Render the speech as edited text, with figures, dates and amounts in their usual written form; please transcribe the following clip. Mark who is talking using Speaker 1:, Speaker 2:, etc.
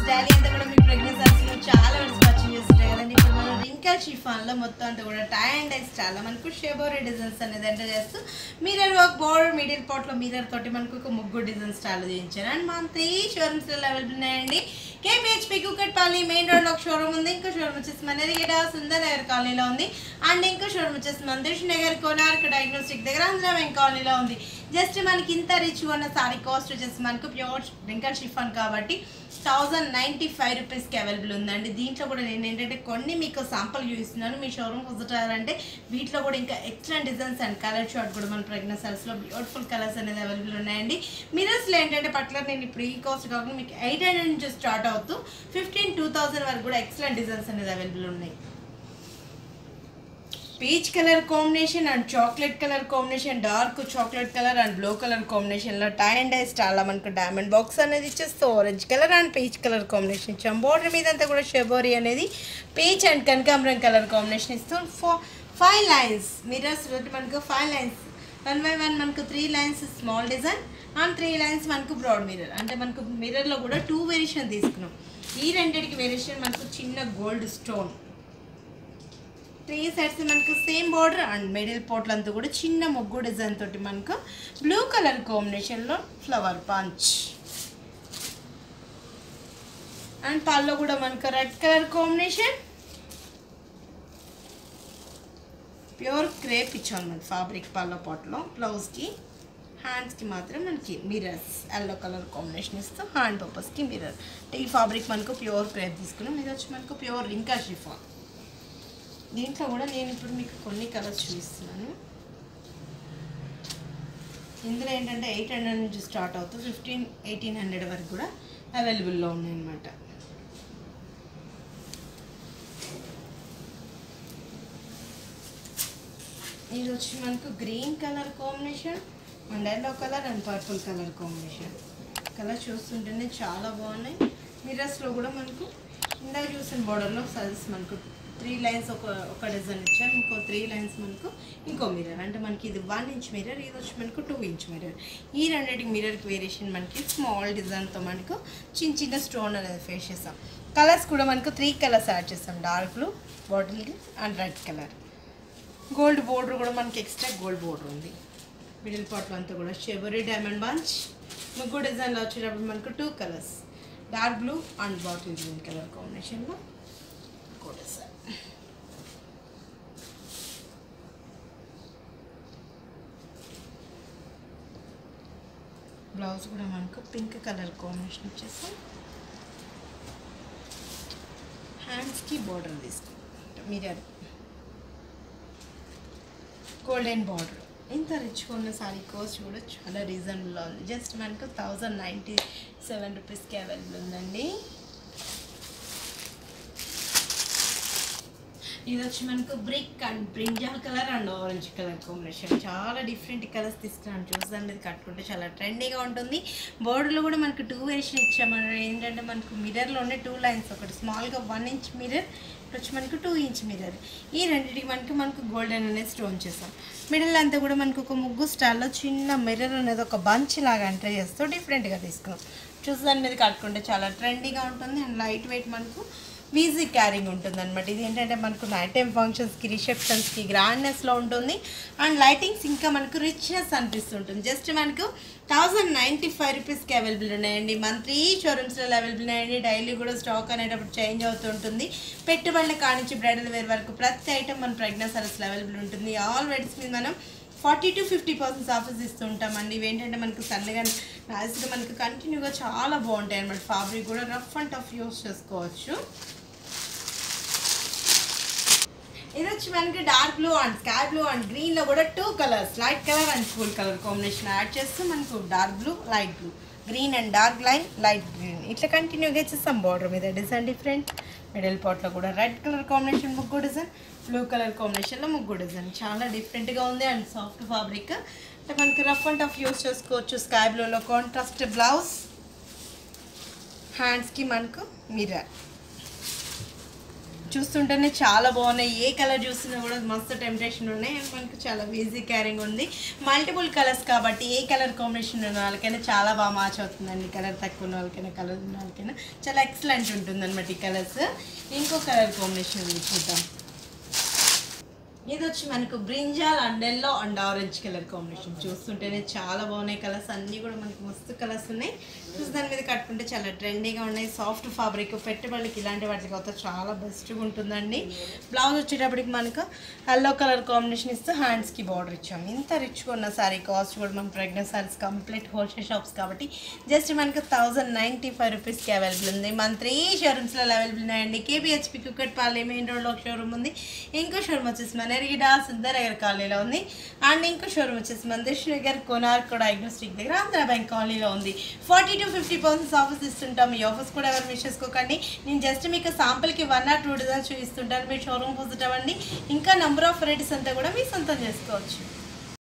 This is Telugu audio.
Speaker 1: డైలీ అంతా కూడా మీ ప్రెగ్నెన్సీలో చాలా వర్డ్స్ పర్చేజ్ చేస్తుంటాయి కదండి. ఇప్పుడు మనం రింకల్ షిఫాన్లో మొత్తం అంతా కూడా టై అండ్ డై స్టైల్లో మనకు షెబోరీ డిజైన్స్ అనేది ఎంటర్ చేస్తూ మిర్రర్ వర్క్ బోర్డర్ మిడిల్ పార్ట్లో మిర్రర్ తోటి మనకు ఒక ముగ్గు డిజైన్ స్టైల్లో చేయించాను. అండ్ మన 3 షోరూమ్స్లో అవైలబుల్ ఉన్నాయండి. కేపీహెచ్పీ కుకట్పల్లి మెయిన్ రోడ్లో ఒక షోరూమ్ ఉంది. ఇంకో షోరూమ్ వచ్చేసి మన ఎరిగేట సుందర్ నగర్ కాలనీలో ఉంది. అండ్ ఇంకో షోరూమ్ వచ్చేసి మన దిల్షుక్ నగర్ కోనార్క్ డయాగ్నోస్టిక్ దగ్గర ఆంధ్ర బ్యాంక్ కాలనీలో ఉంది. జస్ట్ మనకి ఇంత రిచ్ ఉన్న సారీ కాస్ట్ వచ్చేసి మనకు ప్యూర్ రింకల్ షిఫాన్ కాబట్టి 1095 రూపీస్కి అవైలబుల్ ఉందండి. దీంట్లో కూడా నేను ఏంటంటే కొన్ని మీకు శాంపుల్ చూపిస్తున్నాను. మీ షోరూమ్ విజిట్ అయ్యారంటే వీటిలో కూడా ఇంకా excellent designs and colour short కూడా మన ప్రెగ్నెన్సీస్లో బ్యూటిఫుల్ కలర్స్ అనేది అవైలబుల్ ఉన్నాయండి. మిరర్స్లో ఏంటంటే పర్టికులర్ నేను ఇప్పుడు ఈ కాస్ట్ కాకుండా మీకు 800 నుంచి స్టార్ట్ అవుతూ 15,000 వరకు కూడా ఎక్సలెంట్ డిజైన్స్ అనేది అవైలబుల్ ఉన్నాయి. Peach colour combination and chocolate colour combination, dark chocolate colour and blue colour కాంబినేషన్లో టై అండ్ డై స్టైల్లో మనకు డైమండ్ బాక్స్ అనేది ఇచ్చేస్తూ orange colour and peach colour combination ఇచ్చాం. బోర్డర్ మీద అంతా కూడా షెబోరీ అనేది పీచ్ అండ్ కనకాంబరం కలర్ కాంబినేషన్ ఇస్తూ 5 లైన్స్ మిర్రర్స్ మనకు 5 లైన్స్ 1 by 1 మనకు 3 lines small design and 3 lines మనకు బ్రాడ్ మిర్రర్. అంటే మనకు మిర్రర్లో కూడా 2 వేరియేషన్ తీసుకున్నాం. ఈ రెండింటికి వేరియేషన్ మనకు చిన్న గోల్డ్ స్టోన్, 3 సైడ్స్ మనకు సేమ్ బార్డర్ అండ్ మిడిల్ పోర్ట్లు అంతా కూడా చిన్న ముగ్గు డిజైన్ తోటి మనకు బ్లూ కలర్ కాంబినేషన్లో ఫ్లవర్ పంచ్ అండ్ పల్లో కూడా మనకు red colour combination pure crepe ఇచ్చాం మన ఫ్యాబ్రిక్ పల్లో పాట్లో. బ్లౌజ్కి హ్యాండ్స్కి మాత్రం మనకి మిర్రర్స్ ఎల్లో కలర్ కాంబినేషన్ ఇస్తూ హ్యాండ్ పర్పస్కి మిర్రర్. ఈ ఫ్యాబ్రిక్ మనకు ప్యూర్ క్రేప్ తీసుకున్నాం. ఇది వచ్చి మనకు ప్యూర్ రింకల్ షిఫాన్. దీంట్లో కూడా నేను ఇప్పుడు మీకు కొన్ని కలర్స్ చూపిస్తున్నాను. ఇందులో ఏంటంటే 800 నుంచి స్టార్ట్ అవుతూ 1800 వరకు కూడా అవైలబుల్లో ఉన్నాయన్నమాట. ఇది వచ్చి మనకు green colour combination and yellow colour and purple colour combination. Colour చూస్తుంటేనే చాలా బాగున్నాయి. మిర్రర్స్లో కూడా మనకు ఇందాక చూసిన బోర్డర్లో సైజెస్ మనకు 3 లైన్స్ ఒక డిజైన్ ఇచ్చాను. ఇంకో 3 లైన్స్ మనకు ఇంకో మిర్రర్. అంటే మనకి ఇది 1 ఇంచ్ మిర్రర్, ఇది వచ్చి మనకు 2 ఇంచ్ మిర్రర్. ఈ రెండింటికి మిర్రర్కి వేరియేషన్ మనకి స్మాల్ డిజైన్తో మనకు చిన్న చిన్న స్టోన్ అనేది ఫేస్ చేస్తాం. కలర్స్ కూడా మనకు 3 కలర్స్ యాడ్ చేస్తాం. Dark blue, bottle green and red colour. Gold border కూడా మనకి ఎక్స్ట్రా గోల్డ్ బోర్డర్ ఉంది. మిడిల్ పార్ట్లో అంతా కూడా షెబోరీ డైమండ్ బంచ్. ముగ్గు డిజైన్లో వచ్చేటప్పుడు మనకు 2 colours, dark blue and bottle green colour కాంబినేషన్లో కూడా సార్. బ్లౌజ్ కూడా మనకు పింక్ కలర్ కాంబినేషన్ వచ్చేసి హ్యాండ్స్కి బార్డర్ తీసుకుంటాం. Mirror golden border. ఇంత రిచ్గా ఉన్న సారీ కాస్ట్ కూడా చాలా రీజనబుల్లో ఉంది. జస్ట్ మనకు 1097 రూపీస్కి అవైలబుల్ ఉందండి. ఇది వచ్చి మనకు brick and brinjal colour and orange colour combination. చాలా డిఫరెంట్ కలర్స్ తీసుకున్నాను. చూసాను, ఇది కట్టుకుంటే చాలా ట్రెండీగా ఉంటుంది. బోర్డర్లో కూడా మనకు 2 వేరియేషన్ ఇచ్చాము. ఏంటంటే మనకు మిర్రర్లోనే 2 లైన్స్, ఒకటి స్మాల్గా 1 ఇంచ్ మిర్రర్, వచ్చి మనకు 2 ఇంచ్ మిర్రర్. ఈ రెండింటికి మనకు గోల్డెన్ అనేది స్టోన్ చేస్తాం. మిడిల్ అంతా కూడా మనకు ఒక ముగ్గు స్టైల్లో చిన్న మిర్రర్ అనేది ఒక బంచ్ లాగా ఎంటర్ చేస్తూ డిఫరెంట్గా తీసుకున్నాం. చూసాను, మీద కట్టుకుంటే చాలా ట్రెండీగా ఉంటుంది అండ్ లైట్ వెయిట్ మనకు ఈజీ క్యారింగ్ ఉంటుంది అనమాట. ఇది ఏంటంటే మనకు నైట్ టైం ఫంక్షన్స్కి, రిసెప్షన్స్కి గ్రాండ్నెస్లో ఉంటుంది అండ్ లైటింగ్స్ ఇంకా మనకు రిచ్నెస్ అనిపిస్తుంటుంది. జస్ట్ మనకు 1095 రూపీస్కి అవైలబుల్ ఉన్నాయండి. మన 3 షోరూమ్స్లో అవైలబుల్ ఉన్నాయండి. డైలీ కూడా స్టాక్ అనేటప్పుడు చేంజ్ అవుతుంటుంది. పెట్టుబడుల కానించి బ్రైడల్ వేర్ వరకు ప్రతి ఐటమ్ మన ప్రెగ్నెన్సీస్లో అవైలబుల్ ఉంటుంది. ఆల్ వెడ్స్ మీద మనం 40 to 50% ఆఫర్స్ ఇస్తూ ఉంటామండి. ఇవేంటంటే మనకు సన్నగా నైస్గా మనకు కంటిన్యూగా చాలా బాగుంటాయి అన్నమాట. ఫ్యాబ్రిక్ కూడా రఫ్ అండ్ టఫ్ యూస్ చేసుకోవచ్చు. ఇది వచ్చి మనకి dark blue and sky blue and గ్రీన్లో కూడా 2 colours, light colour and cool colour combination add చేస్తూ మనకు dark blue, light blue, green and dark line, light green ఇట్లా కంటిన్యూగా ఇచ్చేస్తాం. బార్డర్ మీద డిజైన్ డిఫరెంట్. మిడిల్ పార్ట్లో కూడా రెడ్ కలర్ కాంబినేషన్ ముగ్గు డిజైన్, బ్లూ కలర్ కాంబినేషన్లో ముగ్గు డిజైన్. చాలా డిఫరెంట్గా ఉంది అండ్ సాఫ్ట్ ఫ్యాబ్రిక్. అంటే మనకి రఫ్ అండ్ టఫ్ యూస్ చేసుకోవచ్చు. స్కై బ్లూలో కాంట్రాస్ట్ బ్లౌజ్, హ్యాండ్స్కి మనకు మిర్రర్. చూస్తుంటేనే చాలా బాగున్నాయి. ఏ కలర్ చూసినా కూడా మస్తు టెంప్టేషన్ ఉన్నాయి. అండ్ మనకు చాలా ఈజీ క్యారింగ్ ఉంది. మల్టిపుల్ కలర్స్ కాబట్టి ఏ కలర్ కాంబినేషన్ ఉన్న వాళ్ళకైనా చాలా బాగా మ్యాచ్ అవుతుందండి. కలర్ తక్కువ ఉన్న వాళ్ళకైనా కలర్ ఉన్న వాళ్ళకైనా చాలా ఎక్సలెంట్ ఉంటుంది అనమాట ఈ కలర్స్. ఇంకో కలర్ కాంబినేషన్ ఉంది చూద్దాం. ఇది వచ్చి మనకు brinjal and yellow and orange colour combination. చూస్తుంటేనే చాలా బాగున్నాయి కలర్స్. అన్నీ కూడా మనకు మస్తు కలర్స్ ఉన్నాయి. చూసి దాని మీద కట్టుకుంటే చాలా ట్రెండీగా ఉన్నాయి. సాఫ్ట్ ఫ్యాబ్రిక్ పెట్టుబడికి ఇలాంటి వాటికి అయితే చాలా బెస్ట్గా ఉంటుందండి. బ్లౌజ్ వచ్చేటప్పటికి మనకు ఎల్లో కలర్ కాంబినేషన్ ఇస్తూ హ్యాండ్స్కి బార్డర్ ఇచ్చాము. ఇంత రిచ్గా ఉన్న సారీ కాస్ట్ కూడా మనం pregnant saris complete wholesale shops కాబట్టి జస్ట్ మనకు 1095 రూపీస్కి అవైలబుల్ ఉంది. మన 3 షోరూమ్స్లో అవైలబుల్ ఉన్నాయండి. కేపీహెచ్పి కుక్కట్పల్లి మెయిన్ రోడ్లో ఒక షోరూమ్ ఉంది. ఇంకో షోరూమ్ వచ్చేసి మన ఎరిగిడా సుందరనగర్ కాలనీలో ఉంది. అండ్ ఇంకో షోరూమ్ వచ్చేసి మన దిల్సుఖ్నగర్ కోనార్క్ డయాగ్నోస్టిక్ దగ్గర ఆంధ్ర బ్యాంక్ కాలనీలో ఉంది. 40 to 50% ఆఫర్స్ ఇస్తుంటాం. ఈ ఆఫర్స్ కూడా ఎవరు మిస్ చేసుకోకండి. నేను జస్ట్ మీకు శాంపుల్కి 1 or 2 డిజైన్స్ చూపిస్తుంటాను. మీరు షోరూమ్ విజిట్ అవ్వండి. ఇంకా నెంబర్ ఆఫ్ వెరైటీస్ అంతా కూడా మీ సొంతం చేసుకోవచ్చు.